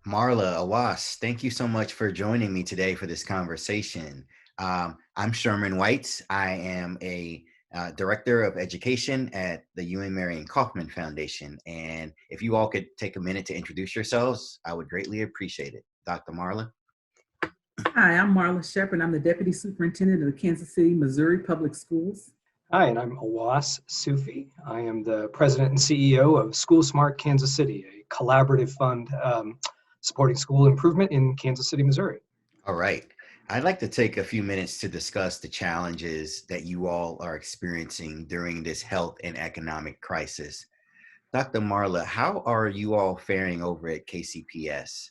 Marla, Awais, thank you so much for joining me today for this conversation. I'm Sherman Whites. I am a Director of Education at the UN Marion Kauffman Foundation. And if you all could take a minute to introduce yourselves, I would greatly appreciate it. Dr. Marla? Hi, I'm Marla Sheppard. I'm the Deputy Superintendent of the Kansas City, Missouri Public Schools. Hi, and I'm Awais Sufi. I am the President and CEO of SchoolSmart Kansas City, a collaborative fund supporting school improvement in Kansas City, Missouri. All right. I'd like to take a few minutes to discuss the challenges that you all are experiencing during this health and economic crisis. Dr. Marla, how are you all faring over at KCPS?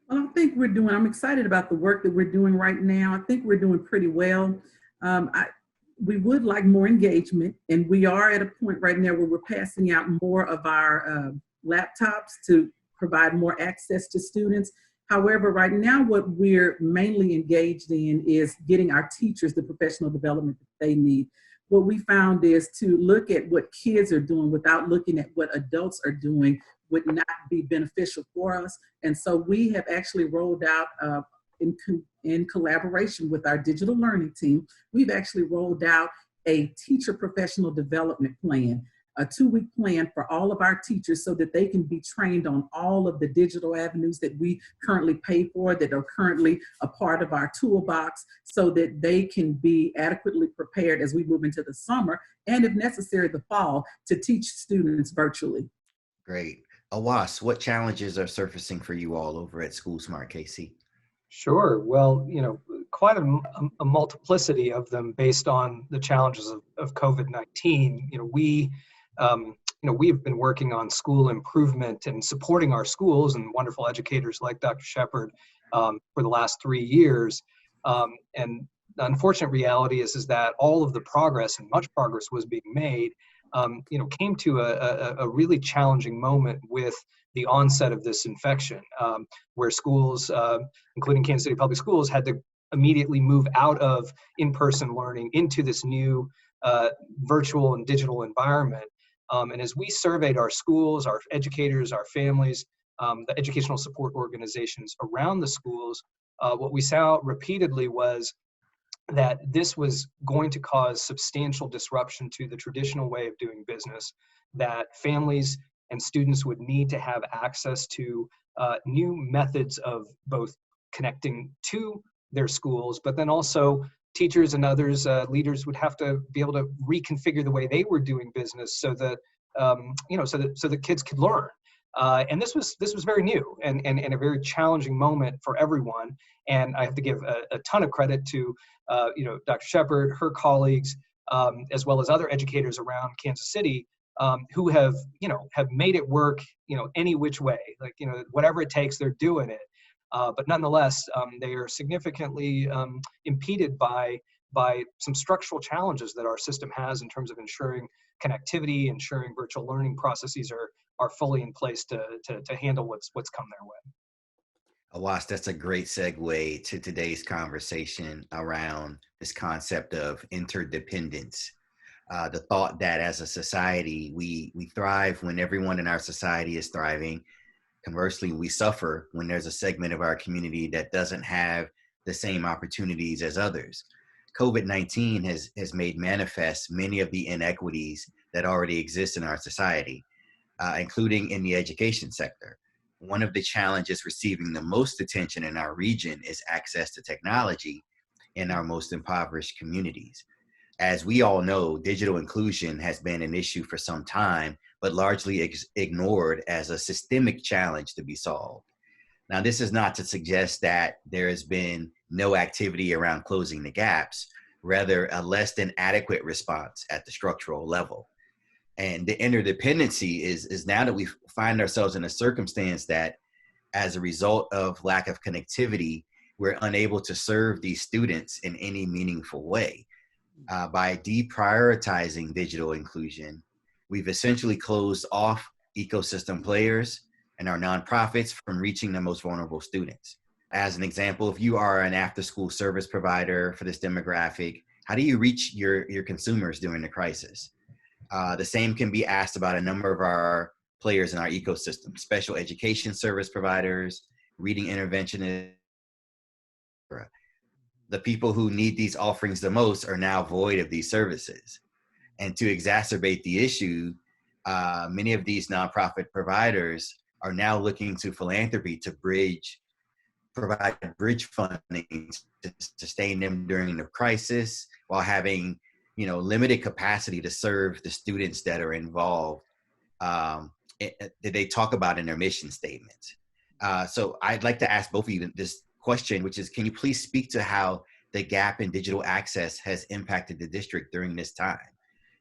Well, I'm excited about the work that we're doing right now. I think we're doing pretty well. We would like more engagement, and we are at a point right now where we're passing out more of our laptops to provide more access to students. However, right now, what we're mainly engaged in is getting our teachers the professional development that they need. What we found is to look at what kids are doing without looking at what adults are doing would not be beneficial for us. And so we have actually rolled out in collaboration with our digital learning team, we've actually rolled out a teacher professional development plan, a 2-week plan for all of our teachers so that they can be trained on all of the digital avenues that we currently pay for, that are currently a part of our toolbox, so that they can be adequately prepared as we move into the summer and, if necessary, the fall, to teach students virtually. Great. Awais, what challenges are surfacing for you all over at SchoolSmart KC? Sure. Well, quite a multiplicity of them based on the challenges of COVID-19. We've been working on school improvement and supporting our schools and wonderful educators like Dr. Sheppard for the last 3 years. And the unfortunate reality is that all of the progress, and much progress was being made, came to a really challenging moment with the onset of this infection, where schools, including Kansas City Public Schools, had to immediately move out of in-person learning into this new virtual and digital environment. And as we surveyed our schools, our educators, our families, the educational support organizations around the schools, what we saw repeatedly was that this was going to cause substantial disruption to the traditional way of doing business, that families and students would need to have access to new methods of both connecting to their schools, but then also teachers and others, leaders, would have to be able to reconfigure the way they were doing business so that so that kids could learn. And this was very new and a very challenging moment for everyone. And I have to give a ton of credit to Dr. Sheppard, her colleagues, as well as other educators around Kansas City, who have made it work any which way, whatever it takes, they're doing it. But nonetheless, they are significantly impeded by some structural challenges that our system has in terms of ensuring connectivity, ensuring virtual learning processes are fully in place to handle what's come their way. Awais, that's a great segue to today's conversation around this concept of interdependence. The thought that as a society, we thrive when everyone in our society is thriving. Conversely, we suffer when there's a segment of our community that doesn't have the same opportunities as others. COVID-19 has made manifest many of the inequities that already exist in our society, including in the education sector. One of the challenges receiving the most attention in our region is access to technology in our most impoverished communities. As we all know, digital inclusion has been an issue for some time, but largely ignored as a systemic challenge to be solved. Now, this is not to suggest that there has been no activity around closing the gaps, rather a less than adequate response at the structural level. And the interdependency is now that we find ourselves in a circumstance that as a result of lack of connectivity, we're unable to serve these students in any meaningful way. By deprioritizing digital inclusion, we've essentially closed off ecosystem players and our nonprofits from reaching the most vulnerable students. As an example, if you are an after-school service provider for this demographic, how do you reach your consumers during the crisis? The same can be asked about a number of our players in our ecosystem: special education service providers, reading interventionists. The people who need these offerings the most are now void of these services. And to exacerbate the issue, many of these nonprofit providers are now looking to philanthropy to provide bridge funding to sustain them during the crisis, while having, limited capacity to serve the students that are involved, that they talk about in their mission statements. So I'd like to ask both of you this question, which is, can you please speak to how the gap in digital access has impacted the district during this time?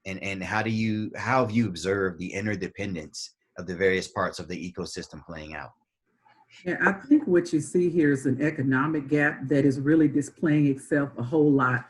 And how have you observed the interdependence of the various parts of the ecosystem playing out? Yeah, I think what you see here is an economic gap that is really displaying itself a whole lot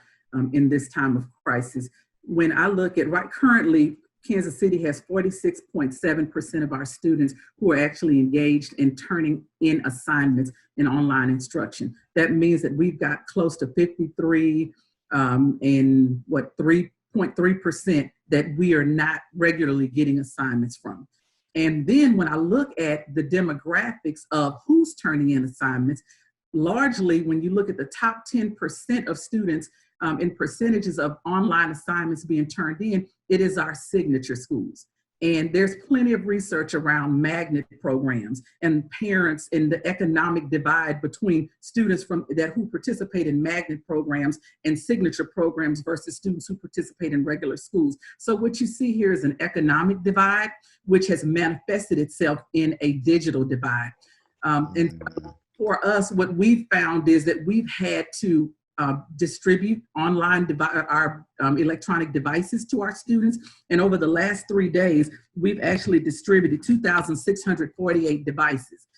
in this time of crisis. When I look at currently, Kansas City has 46.7% of our students who are actually engaged in turning in assignments in online instruction. That means that we've got close to 53 and 3.3% that we are not regularly getting assignments from. And then when I look at the demographics of who's turning in assignments, largely when you look at the top 10% of students in percentages of online assignments being turned in, it is our signature schools. And there's plenty of research around magnet programs and parents and the economic divide between students who participate in magnet programs and signature programs versus students who participate in regular schools. So what you see here is an economic divide, which has manifested itself in a digital divide. And for us, what we've found is that we've had to distribute our electronic devices to our students. And over the last 3 days, we've actually distributed 2,648 devices.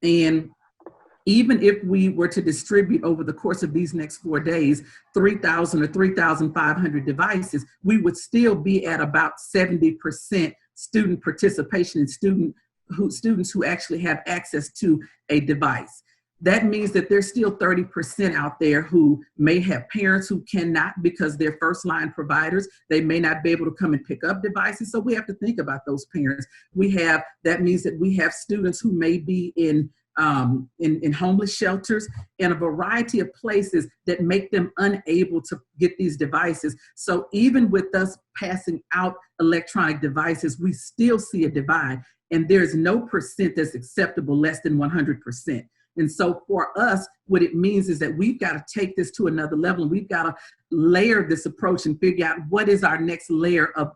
And even if we were to distribute over the course of these next 4 days, 3,000 or 3,500 devices, we would still be at about 70% student participation and students who actually have access to a device. That means that there's still 30% out there who may have parents who cannot, because they're first line providers, they may not be able to come and pick up devices. So we have to think about those parents. That means that we have students who may be in homeless shelters and a variety of places that make them unable to get these devices. So even with us passing out electronic devices, we still see a divide, and there's no percent that's acceptable less than 100%. And so for us, what it means is that we've got to take this to another level, and we've got to layer this approach and figure out what is our next layer of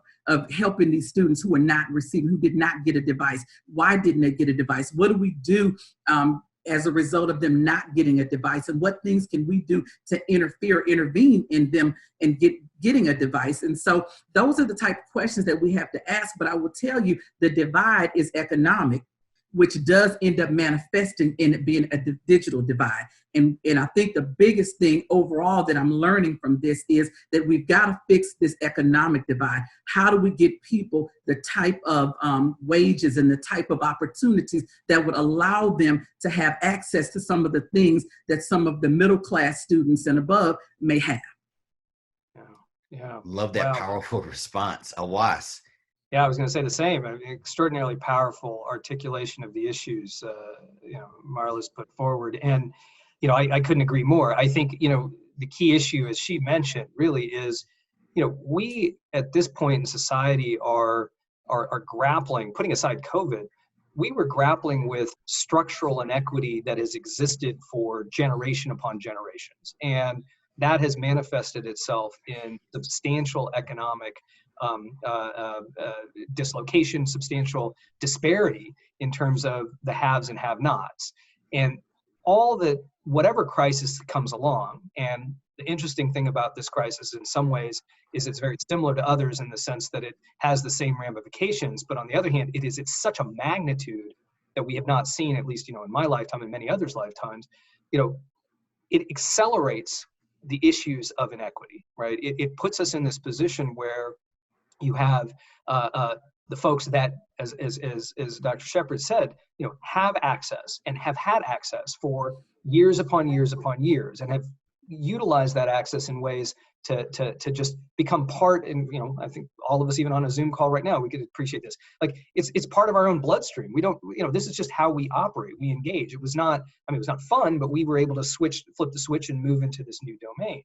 helping these students who are not receiving, who did not get a device. Why didn't they get a device? What do we do as a result of them not getting a device? And what things can we do to intervene in them and getting a device? And so those are the type of questions that we have to ask. But I will tell you, the divide is economic, which does end up manifesting in it being a digital divide. And I think the biggest thing overall that I'm learning from this is that we've got to fix this economic divide. How do we get people the type of wages and the type of opportunities that would allow them to have access to some of the things that some of the middle class students and above may have? Yeah. Love that powerful response. Awais. Yeah, I was going to say the same. I mean, extraordinarily powerful articulation of the issues, Marla's put forward. And, I couldn't agree more. I think, the key issue, as she mentioned, really is, we at this point in society are grappling, putting aside COVID, we were grappling with structural inequity that has existed for generation upon generations. And that has manifested itself in substantial economic dislocation, substantial disparity in terms of the haves and have-nots. And whatever crisis comes along, and the interesting thing about this crisis in some ways is it's very similar to others in the sense that it has the same ramifications, but on the other hand, it's such a magnitude that we have not seen, at least, in my lifetime and many others' lifetimes. It accelerates the issues of inequity, right? It puts us in this position where you have the folks that, as Dr. Sheppard said, have access and have had access for years upon years upon years, and have utilized that access in ways to just become part. And, you know, I think all of us, even on a Zoom call right now, we could appreciate this. Like it's part of our own bloodstream. We don't, you know, this is just how we operate. We engage. It was not, I mean, it was not fun, but we were able to flip the switch and move into this new domain.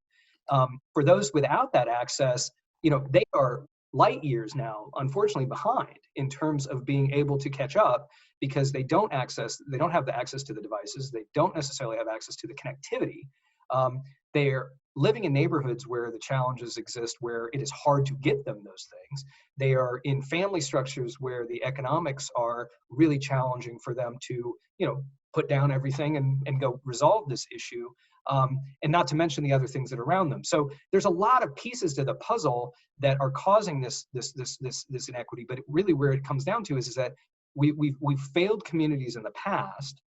For those without that access, you know, they are light years now, unfortunately, behind in terms of being able to catch up, because they don't have the access to the devices. They don't necessarily have access to the connectivity. They're living in neighborhoods where the challenges exist, where it is hard to get them those things. They are in family structures where the economics are really challenging for them to, you know, put down everything and go resolve this issue. And not to mention the other things that are around them. So there's a lot of pieces to the puzzle that are causing this inequity. But really, where it comes down to is that we've failed communities in the past,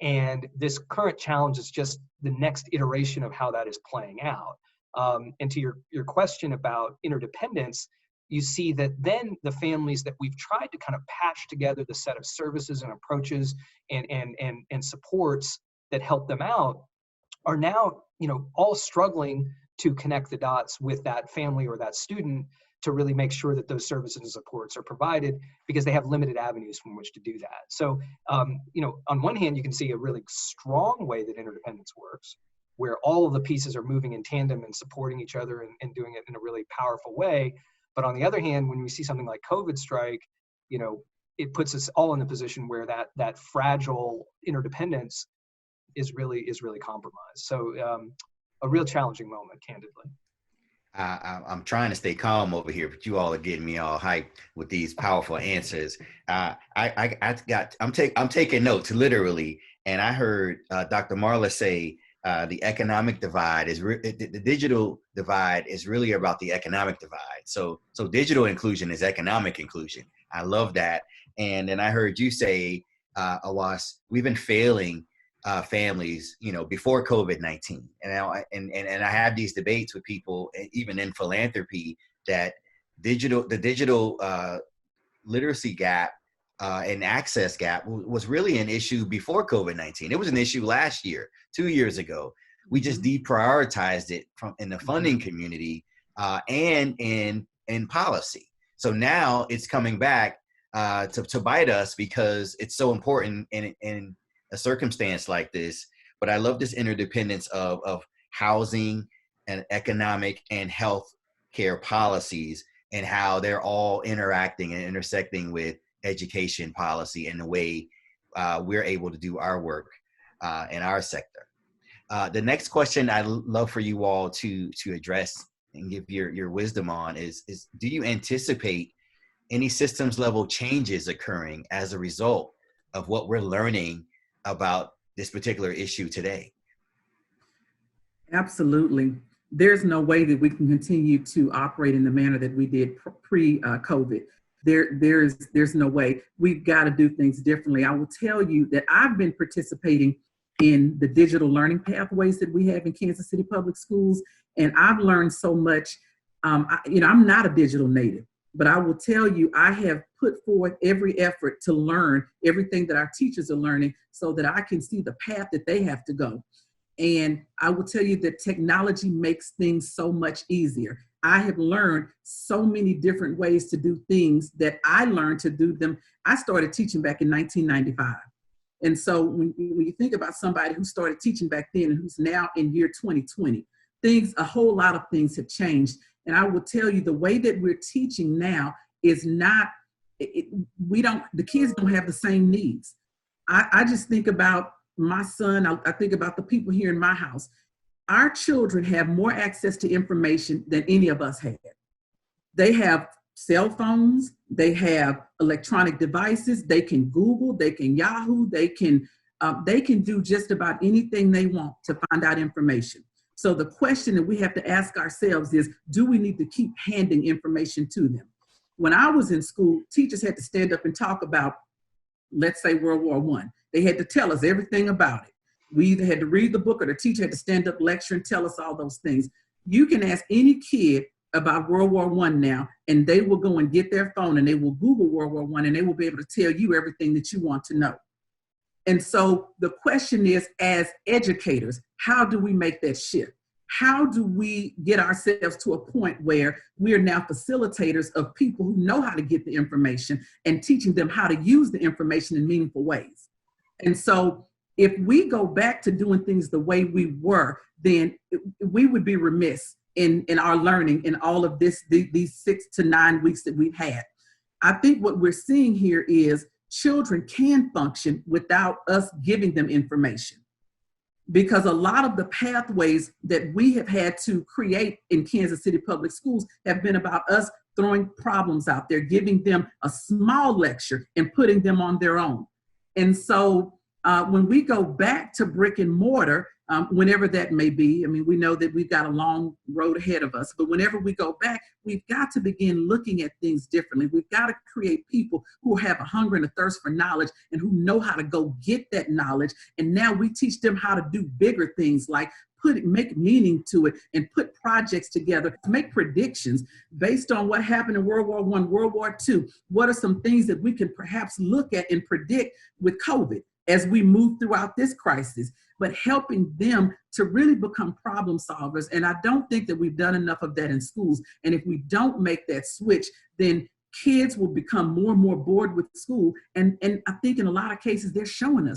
and this current challenge is just the next iteration of how that is playing out. And to your question about interdependence, you see that then the families that we've tried to kind of patch together the set of services and approaches and supports that help them out are now, you know, all struggling to connect the dots with that family or that student to really make sure that those services and supports are provided, because they have limited avenues from which to do that. So, you know, on one hand, you can see a really strong way that interdependence works, where all of the pieces are moving in tandem and supporting each other and doing it in a really powerful way. But on the other hand, when we see something like COVID strike, you know, it puts us all in the position where that fragile interdependence is really compromised. So a real challenging moment, candidly. I'm trying to stay calm over here, but you all are getting me all hyped with these powerful answers. I'm taking notes literally, and I heard Dr. Marla say the economic divide is the digital divide is really about the economic divide. So digital inclusion is economic inclusion. I love that. And then I heard you say, Awais, we've been failing families, you know, before COVID-19. And I have these debates with people, even in philanthropy, that the digital literacy gap and access gap was really an issue before COVID-19. It was an issue last year, 2 years ago. We just deprioritized it in the funding community and in policy. So now it's coming back to bite us, because it's so important in a circumstance like this. But I love this interdependence of housing and economic and health care policies, and how they're all interacting and intersecting with education policy and the way we're able to do our work in our sector. The next question I'd love for you all to address and give your wisdom on is do you anticipate any systems level changes occurring as a result of what we're learning about this particular issue today? Absolutely. There's no way that we can continue to operate in the manner that we did pre-COVID. There's no way. We've got to do things differently. I will tell you that I've been participating in the digital learning pathways that we have in Kansas City Public Schools, and I've learned so much. I'm not a digital native, but I will tell you, I have put forth every effort to learn everything that our teachers are learning so that I can see the path that they have to go. And I will tell you that technology makes things so much easier. I have learned so many different ways to do things that I learned to do them. I started teaching back in 1995. And so when you think about somebody who started teaching back then and who's now in year 2020, a whole lot of things have changed. And I will tell you, the way that we're teaching now is not, the kids don't have the same needs. I just think about my son. I think about the people here in my house. Our children have more access to information than any of us had. They have cell phones, they have electronic devices, they can Google, they can Yahoo, they can do just about anything they want to find out information. So the question that we have to ask ourselves is, do we need to keep handing information to them? When I was in school, teachers had to stand up and talk about, let's say, World War I. They had to tell us everything about it. We either had to read the book or the teacher had to stand up, lecture, and tell us all those things. You can ask any kid about World War I now, and they will go and get their phone and they will Google World War I, and they will be able to tell you everything that you want to know. And so the question is, as educators, how do we make that shift? how do we get ourselves to a point where we are now facilitators of people who know how to get the information and teaching them how to use the information in meaningful ways? And so if we go back to doing things the way we were, then we would be remiss in our learning in all of these 6 to 9 weeks that we've had. I think what we're seeing here is children can function without us giving them information, because a lot of the pathways that we have had to create in Kansas City Public Schools have been about us throwing problems out there, giving them a small lecture and putting them on their own. And so when we go back to brick and mortar, whenever that may be, I mean, we know that we've got a long road ahead of us, but whenever we go back, we've got to begin looking at things differently. We've got to create people who have a hunger and a thirst for knowledge and who know how to go get that knowledge. And now we teach them how to do bigger things like make meaning to it and put projects together, make predictions based on what happened in World War I, World War II. What are some things that we can perhaps look at and predict with COVID as we move throughout this crisis, but helping them to really become problem solvers. And I don't think that we've done enough of that in schools. And if we don't make that switch, then kids will become more and more bored with school. And I think in a lot of cases, they're telling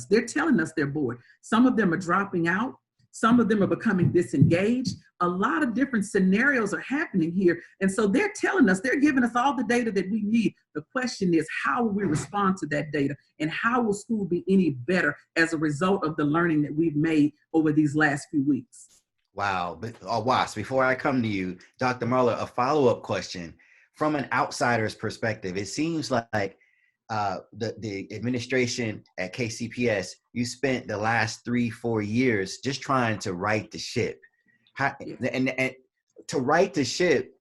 us they're bored. Some of them are dropping out. Some of them are becoming disengaged. A lot of different scenarios are happening here. And so they're telling us, they're giving us all the data that we need. The question is, how will we respond to that data? And how will school be any better as a result of the learning that we've made over these last few weeks? Wow. But Awais, before I come to you, Dr. Marla, a follow-up question. From an outsider's perspective, it seems like the administration at KCPS, you spent the last 3-4 years just trying to right the ship. And to right the ship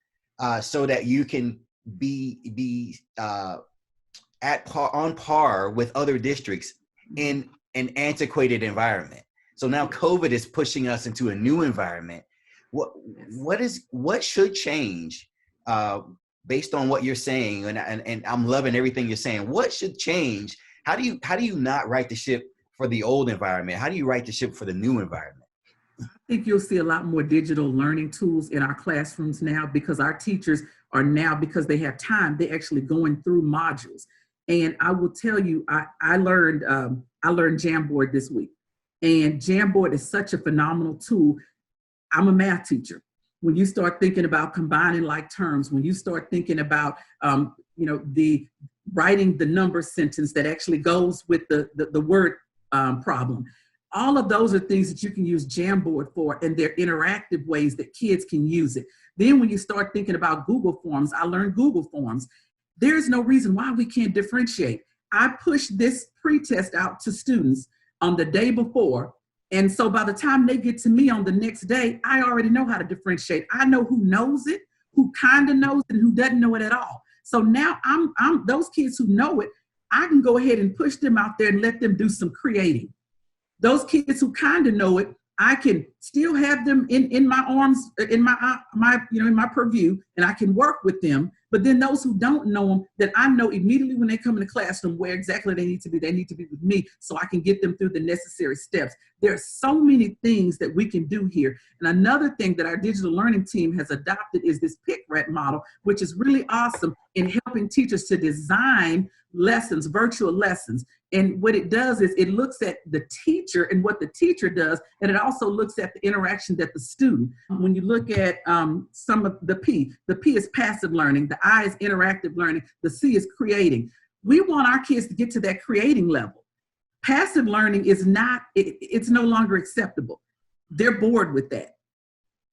so that you can be on par with other districts in an antiquated environment. So now COVID is pushing us into a new environment. What should change based on what you're saying? And I'm loving everything you're saying. What should change? How do you not right the ship for the old environment? How do you right the ship for the new environment? I think you'll see a lot more digital learning tools in our classrooms now, because our teachers are now, because they have time, they're actually going through modules. And I will tell you, I learned Jamboard this week. And Jamboard is such a phenomenal tool. I'm a math teacher. When you start thinking about combining like terms, when you start thinking about, the writing the number sentence that actually goes with the word problem, all of those are things that you can use Jamboard for, and they're interactive ways that kids can use it. Then when you start thinking about Google Forms, I learned Google Forms. There's no reason why we can't differentiate. I push this pretest out to students on the day before. And so by the time they get to me on the next day, I already know how to differentiate. I know who knows it, who kind of knows it, and who doesn't know it at all. So now I'm those kids who know it, I can go ahead and push them out there and let them do some creating. Those kids who kind of know it, I can still have them in my arms, in my purview, and I can work with them. But then those who don't know them, that I know immediately when they come in the classroom where exactly they need to be with me, so I can get them through the necessary steps. There are so many things that we can do here. And another thing that our digital learning team has adopted is this pick-rat model, which is really awesome in helping teachers to design lessons, virtual lessons. And what it does is it looks at the teacher and what the teacher does, and it also looks at the interaction that the student. When you look at some of the P is passive learning, the I is interactive learning, the C is creating. We want our kids to get to that creating level. Passive learning is not, it's no longer acceptable. They're bored with that.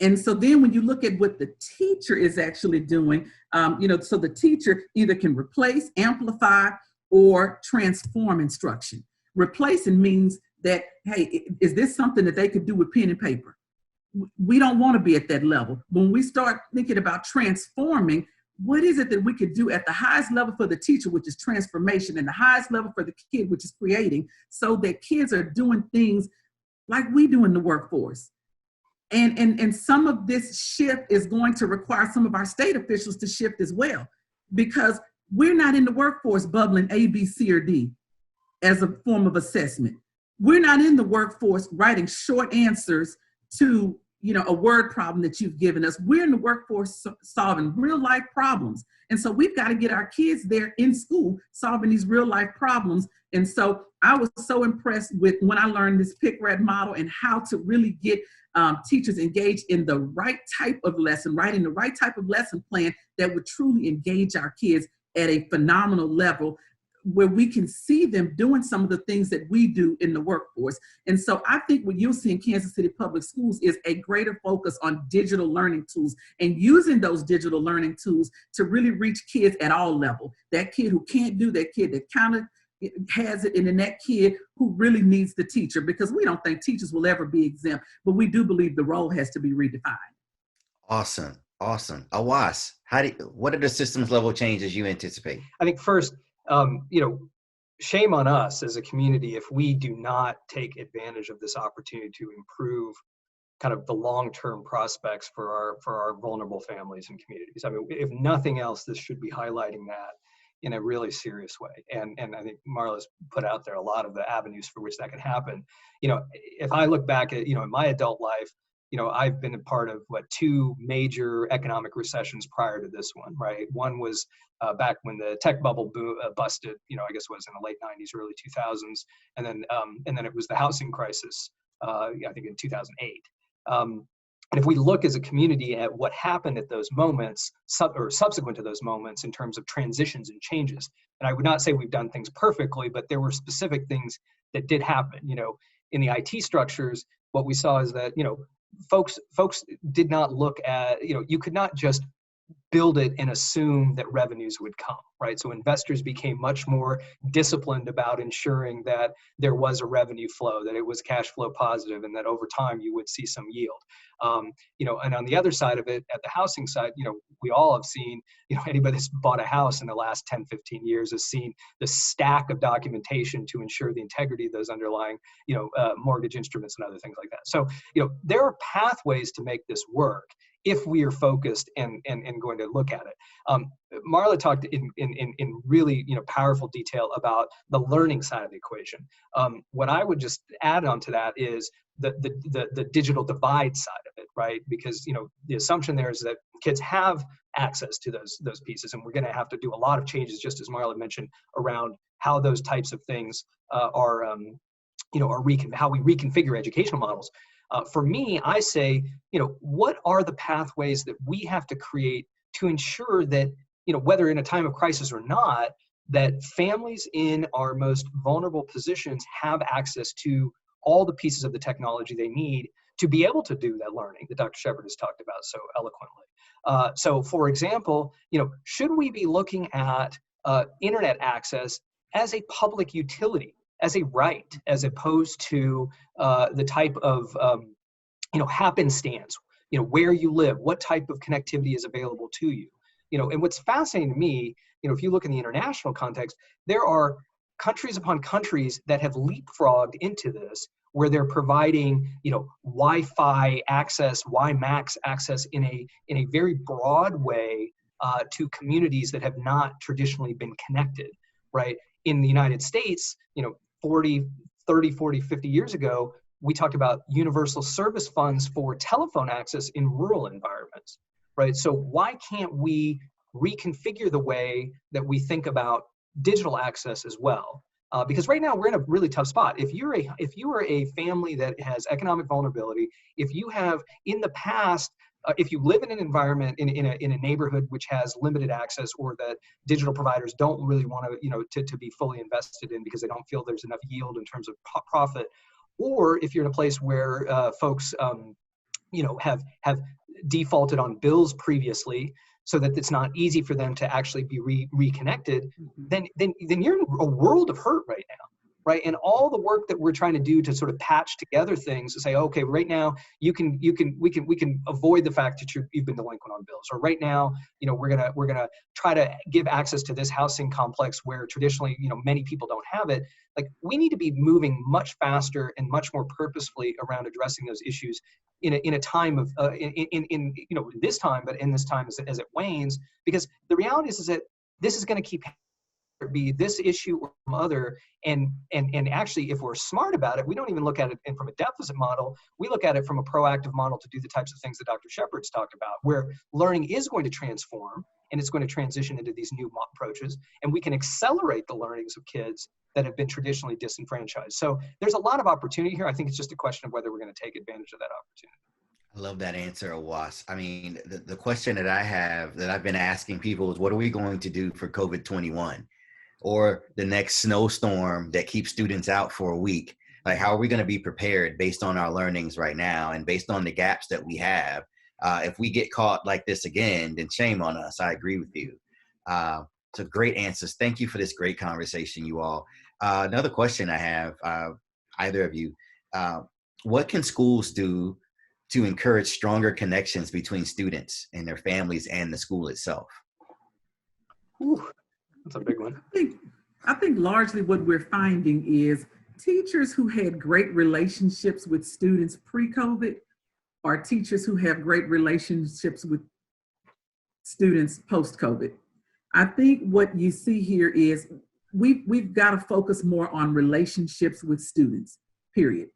And so then when you look at what the teacher is actually doing, so the teacher either can replace, amplify, or transform instruction. Replacing means that, hey, is this something that they could do with pen and paper? We don't want to be at that level. When we start thinking about transforming, what is it that we could do at the highest level for the teacher, which is transformation, and the highest level for the kid, which is creating, so that kids are doing things like we do in the workforce. And some of this shift is going to require some of our state officials to shift as well, because we're not in the workforce bubbling A, B, C, or D as a form of assessment. We're not in the workforce writing short answers to, a word problem that you've given us. We're in the workforce solving real life problems. And so we've got to get our kids there in school solving these real life problems. And so I was so impressed with when I learned this pick-read model and how to really get teachers engaged in the right type of lesson, writing the right type of lesson plan that would truly engage our kids at a phenomenal level, where we can see them doing some of the things that we do in the workforce. And so I think what you'll see in Kansas City Public Schools is a greater focus on digital learning tools and using those digital learning tools to really reach kids at all levels. That kid who can't do, that kid that kind of has it, and then that kid who really needs the teacher, because we don't think teachers will ever be exempt, but we do believe the role has to be redefined. Awesome. Awesome. Awais, what are the systems level changes you anticipate? I think first, shame on us as a community if we do not take advantage of this opportunity to improve kind of the long-term prospects for our vulnerable families and communities. I mean, if nothing else, this should be highlighting that in a really serious way. And I think Marla's put out there a lot of the avenues for which that could happen. If I look back at, in my adult life, I've been a part of two major economic recessions prior to this one, right? One was back when the tech bubble busted, I guess it was in the late 90s, early 2000s. And then it was the housing crisis, I think in 2008. And if we look as a community at what happened at those moments, or subsequent to those moments in terms of transitions and changes, and I would not say we've done things perfectly, but there were specific things that did happen. In the IT structures, what we saw is that, folks did not look at, you could not just build it and assume that revenues would come, right? So investors became much more disciplined about ensuring that there was a revenue flow, that it was cash flow positive, and that over time you would see some yield. And on the other side of it, at the housing side, we all have seen, anybody that's bought a house in the last 10, 15 years has seen the stack of documentation to ensure the integrity of those underlying, mortgage instruments and other things like that. So, there are pathways to make this work if we are focused and going to look at it. Marla talked in really powerful detail about the learning side of the equation. What I would just add on to that is the digital divide side of it, right? Because the assumption there is that kids have access to those pieces, and we're going to have to do a lot of changes, just as Marla mentioned, around how those types of things are how we reconfigure educational models. For me, I say, what are the pathways that we have to create to ensure that, whether in a time of crisis or not, that families in our most vulnerable positions have access to all the pieces of the technology they need to be able to do that learning that Dr. Sheppard has talked about so eloquently. So, for example, should we be looking at internet access as a public utility, as a right, as opposed to the type of happenstance, where you live, what type of connectivity is available to you, and what's fascinating to me, if you look in the international context, there are countries upon countries that have leapfrogged into this, where they're providing, Wi-Fi access, WiMAX access in a very broad way to communities that have not traditionally been connected, right? In the United States, 30, 40, 50 years ago, we talked about universal service funds for telephone access in rural environments, right? So why can't we reconfigure the way that we think about digital access as well? Because right now we're in a really tough spot. If you are a family that has economic vulnerability, if you have in the past, if you live in an environment in a neighborhood which has limited access, or that digital providers don't really want to be fully invested in because they don't feel there's enough yield in terms of profit, or if you're in a place where folks have defaulted on bills previously, so that it's not easy for them to actually be reconnected, then you're in a world of hurt right now, right? And all the work that we're trying to do to sort of patch together things to say, okay, right now we can avoid the fact that you've been delinquent on bills, or right now, we're gonna try to give access to this housing complex where traditionally, many people don't have it. Like, we need to be moving much faster and much more purposefully around addressing those issues in a time of this time, but in this time as it wanes, because the reality is that this is going to keep it be this issue or some other. And actually, if we're smart about it, we don't even look at it from a deficit model. We look at it from a proactive model to do the types of things that Dr. Sheppard's talked about, where learning is going to transform and it's going to transition into these new approaches. And we can accelerate the learnings of kids that have been traditionally disenfranchised. So there's a lot of opportunity here. I think it's just a question of whether we're going to take advantage of that opportunity. I love that answer, Awais. I mean, the question that I have that I've been asking people is, what are we going to do for COVID-21 or the next snowstorm that keeps students out for a week? Like, how are we going to be prepared based on our learnings right now and based on the gaps that we have? If we get caught like this again, then shame on us. I agree with you. So great answers. Thank you for this great conversation, you all. Another question I have, either of you, what can schools do to encourage stronger connections between students and their families and the school itself? Ooh, that's a big one. I think largely what we're finding is teachers who had great relationships with students pre-COVID are teachers who have great relationships with students post-COVID. I think what you see here is we've got to focus more on relationships with students, period.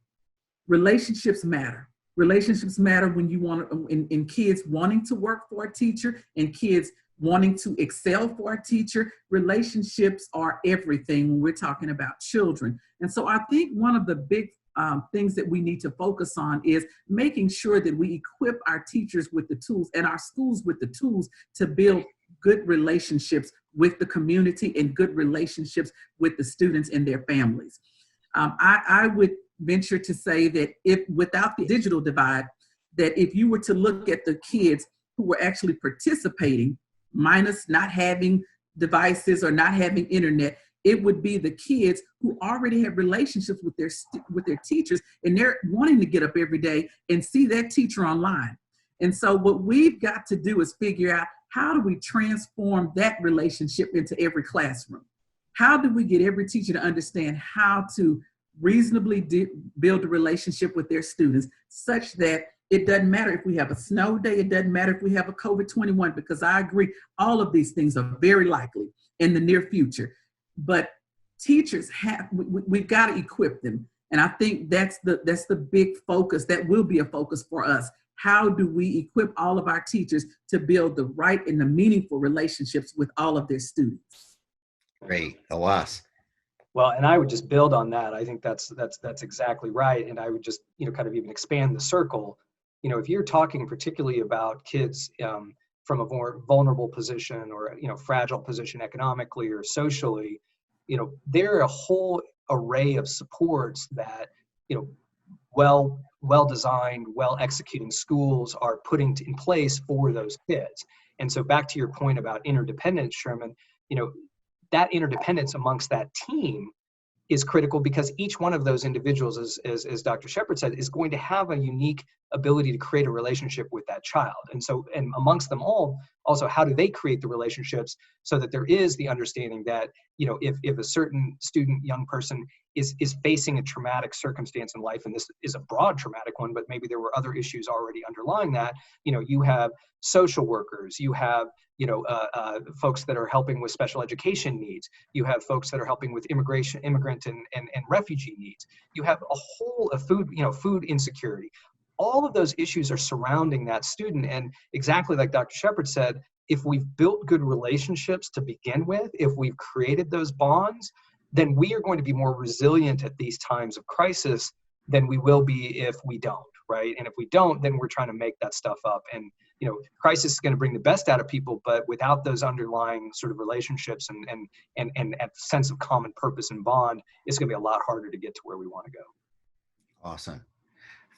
Relationships matter. Relationships matter when you want in kids wanting to work for a teacher and kids wanting to excel for a teacher. Relationships are everything when we're talking about children. And so I think one of the big things that we need to focus on is making sure that we equip our teachers with the tools and our schools with the tools to build good relationships with the community and good relationships with the students and their families. I would venture to say that if without the digital divide, that if you were to look at the kids who were actually participating, minus not having devices or not having internet, it would be the kids who already have relationships with their teachers, and they're wanting to get up every day and see that teacher online. And so what we've got to do is figure out, how do we transform that relationship into every classroom? How do we get every teacher to understand how to reasonably build a relationship with their students, such that it doesn't matter if we have a snow day, it doesn't matter if we have a COVID-21, because I agree, all of these things are very likely in the near future. But teachers we've got to equip them. And I think that's the big focus. That will be a focus for us. How do we equip all of our teachers to build the right and the meaningful relationships with all of their students? Great. Awais. Well, and I would just build on that. I think that's exactly right. And I would just, kind of even expand the circle. If you're talking particularly about kids from a more vulnerable position or, fragile position economically or socially, there are a whole array of supports that, well-designed, well-executing schools are putting in place for those kids. And so back to your point about interdependence, Sherman, that interdependence amongst that team is critical, because each one of those individuals, as Dr. Sheppard said, is going to have a unique ability to create a relationship with that child. And so, and amongst them all, also, how do they create the relationships so that there is the understanding that, if a certain student, young person is facing a traumatic circumstance in life, and this is a broad traumatic one, but maybe there were other issues already underlying that, you have social workers, you have folks that are helping with special education needs. You have folks that are helping with immigrant and refugee needs. You have a whole of food insecurity. All of those issues are surrounding that student. And exactly like Dr. Sheppard said, if we've built good relationships to begin with, if we've created those bonds, then we are going to be more resilient at these times of crisis than we will be if we don't, right? And if we don't, then we're trying to make that stuff up. And crisis is going to bring the best out of people, but without those underlying sort of relationships and a sense of common purpose and bond, it's going to be a lot harder to get to where we want to go. Awesome.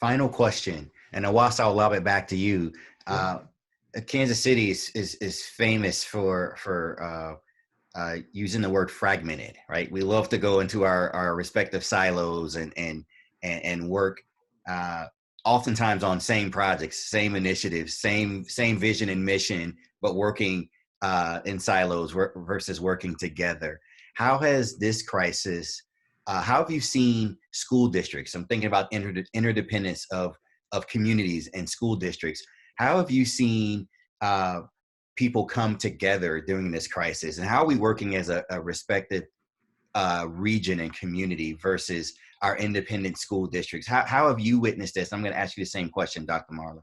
Final question, and Awais, I'll lob it back to you. Kansas City is famous for using the word fragmented, right? We love to go into our respective silos and work oftentimes on same projects, same initiatives, same vision and mission, but working in silos versus working together. How has this crisis, how have you seen school districts? I'm thinking about interdependence of communities and school districts. How have you seen people come together during this crisis, and how are we working as a respective region and community versus our independent school districts? How have you witnessed this? I'm going to ask you the same question, Dr. Marla.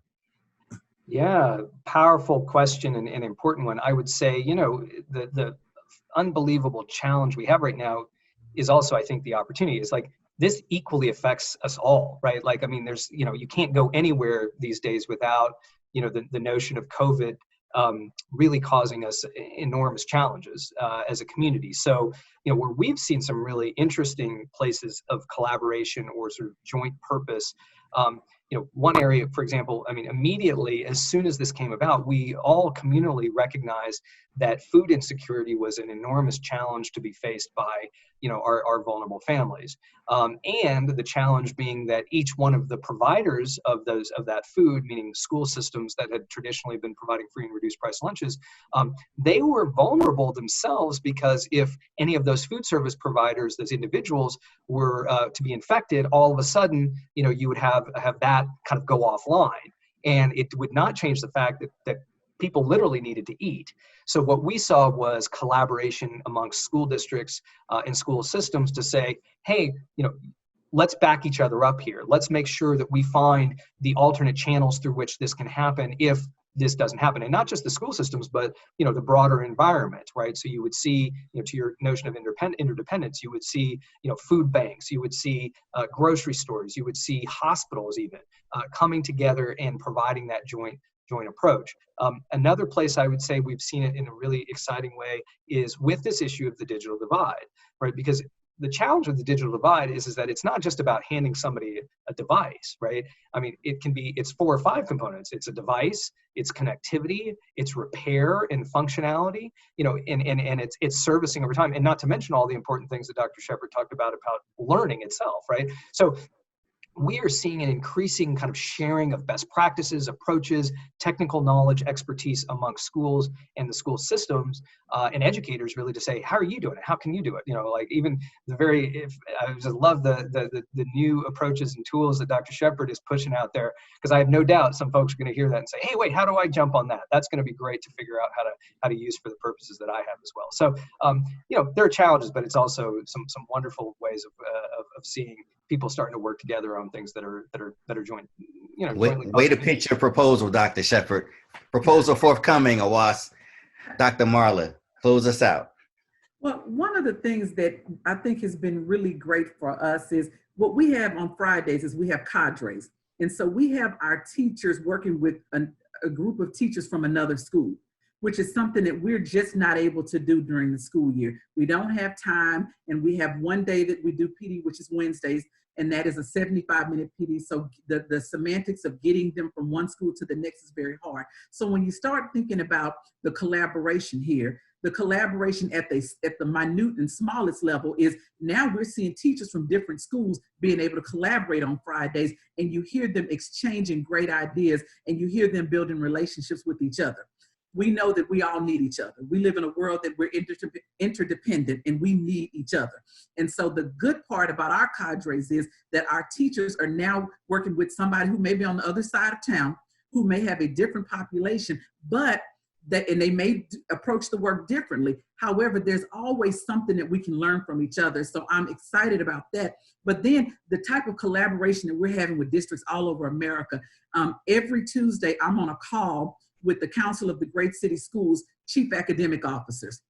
Yeah, powerful question and important one. I would say, the unbelievable challenge we have right now is also, I think, the opportunity. Is like this equally affects us all, right? Like, I mean, there's, you can't go anywhere these days without, the notion of COVID really causing us enormous challenges as a community. So, where we've seen some really interesting places of collaboration or sort of joint purpose, one area, for example, I mean, immediately, as soon as this came about, we all communally recognized that food insecurity was an enormous challenge to be faced by, our vulnerable families. And the challenge being that each one of the providers of that food, meaning school systems that had traditionally been providing free and reduced price lunches, they were vulnerable themselves, because if any of those food service providers, those individuals, were to be infected, all of a sudden, you would have that kind of go offline. And it would not change the fact that people literally needed to eat. So what we saw was collaboration amongst school districts and school systems to say, hey, let's back each other up here. Let's make sure that we find the alternate channels through which this can happen if this doesn't happen. And not just the school systems, but the broader environment, right? So you would see, to your notion of interdependence, you would see, food banks, you would see grocery stores, you would see hospitals even coming together and providing that joint approach. Another place I would say we've seen it in a really exciting way is with this issue of the digital divide, right? Because the challenge with the digital divide is that it's not just about handing somebody a device, right? I mean, it's 4 or 5 components. It's a device, it's connectivity, it's repair and functionality, and it's servicing over time, and not to mention all the important things that Dr. Sheppard talked about learning itself, right? So we are seeing an increasing kind of sharing of best practices, approaches, technical knowledge, expertise amongst schools and the school systems and educators, really, to say, how are you doing it? How can you do it? Like even I just love the new approaches and tools that Dr. Sheppard is pushing out there, because I have no doubt some folks are going to hear that and say, hey, wait, how do I jump on that? That's going to be great to figure out how to use for the purposes that I have as well. So, there are challenges, but it's also some wonderful ways of seeing people starting to work together on things that are joint. Way to pitch your proposal, Dr. Sheppard. Proposal forthcoming, Awais. Dr. Marla, close us out. Well, one of the things that I think has been really great for us is what we have on Fridays is we have cadres. And so we have our teachers working with a group of teachers from another school, which is something that we're just not able to do during the school year. We don't have time, and we have one day that we do PD, which is Wednesdays, and that is a 75-minute PD. So the semantics of getting them from one school to the next is very hard. So when you start thinking about the collaboration here, the collaboration at the minute and smallest level is now we're seeing teachers from different schools being able to collaborate on Fridays, and you hear them exchanging great ideas, and you hear them building relationships with each other. We know that we all need each other. We live in a world that we're interdependent, and we need each other. And so the good part about our cadres is that our teachers are now working with somebody who may be on the other side of town, who may have a different population, and they may approach the work differently. However, there's always something that we can learn from each other. So I'm excited about that. But then the type of collaboration that we're having with districts all over America, every Tuesday I'm on a call with the Council of the Great City Schools Chief Academic Officers.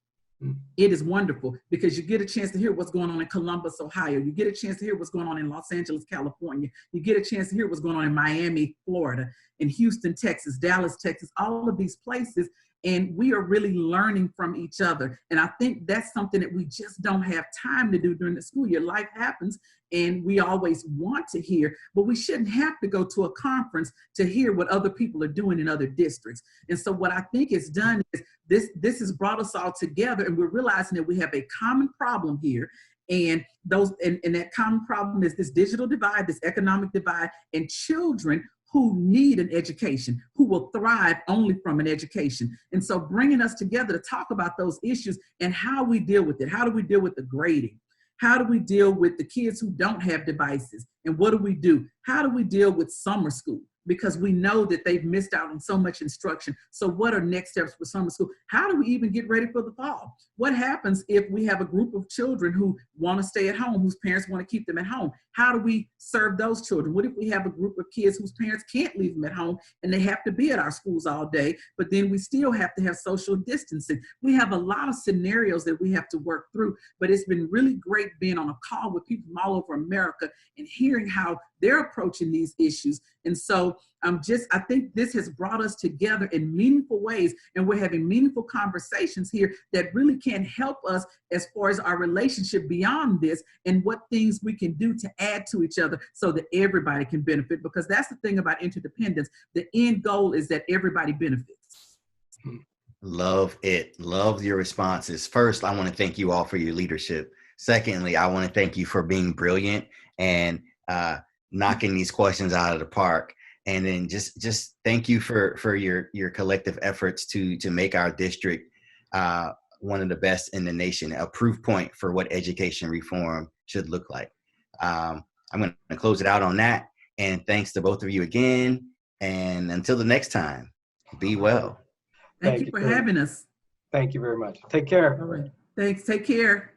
It is wonderful because you get a chance to hear what's going on in Columbus, Ohio. You get a chance to hear what's going on in Los Angeles, California. You get a chance to hear what's going on in Miami, Florida, in Houston, Texas, Dallas, Texas, all of these places. And we are really learning from each other. And I think that's something that we just don't have time to do during the school year. Life happens, and we always want to hear, but we shouldn't have to go to a conference to hear what other people are doing in other districts. And so what I think it's done is this has brought us all together, and we're realizing that we have a common problem here. And that common problem is this digital divide, this economic divide, and children who need an education, who will thrive only from an education. And so bringing us together to talk about those issues and how we deal with it. How do we deal with the grading? How do we deal with the kids who don't have devices? And what do we do? How do we deal with summer school? because we know that they've missed out on so much instruction. So what are next steps for summer school? How do we even get ready for the fall? What happens if we have a group of children who want to stay at home, whose parents want to keep them at home? How do we serve those children? What if we have a group of kids whose parents can't leave them at home and they have to be at our schools all day, but then we still have to have social distancing? We have a lot of scenarios that we have to work through, but it's been really great being on a call with people from all over America and hearing how they're approaching these issues. And so I think this has brought us together in meaningful ways, and we're having meaningful conversations here that really can help us as far as our relationship beyond this and what things we can do to add to each other so that everybody can benefit, because that's the thing about interdependence. The end goal is that everybody benefits. Love it. Love your responses. First, I want to thank you all for your leadership. Secondly, I want to thank you for being brilliant and knocking these questions out of the park. And then just thank you for your collective efforts to make our district one of the best in the nation, a proof point for what education reform should look like. I'm going to close it out on that. And thanks to both of you again. And until the next time, be well. Thank you for having us. Thank you very much. Take care. All right. Thanks. Take care.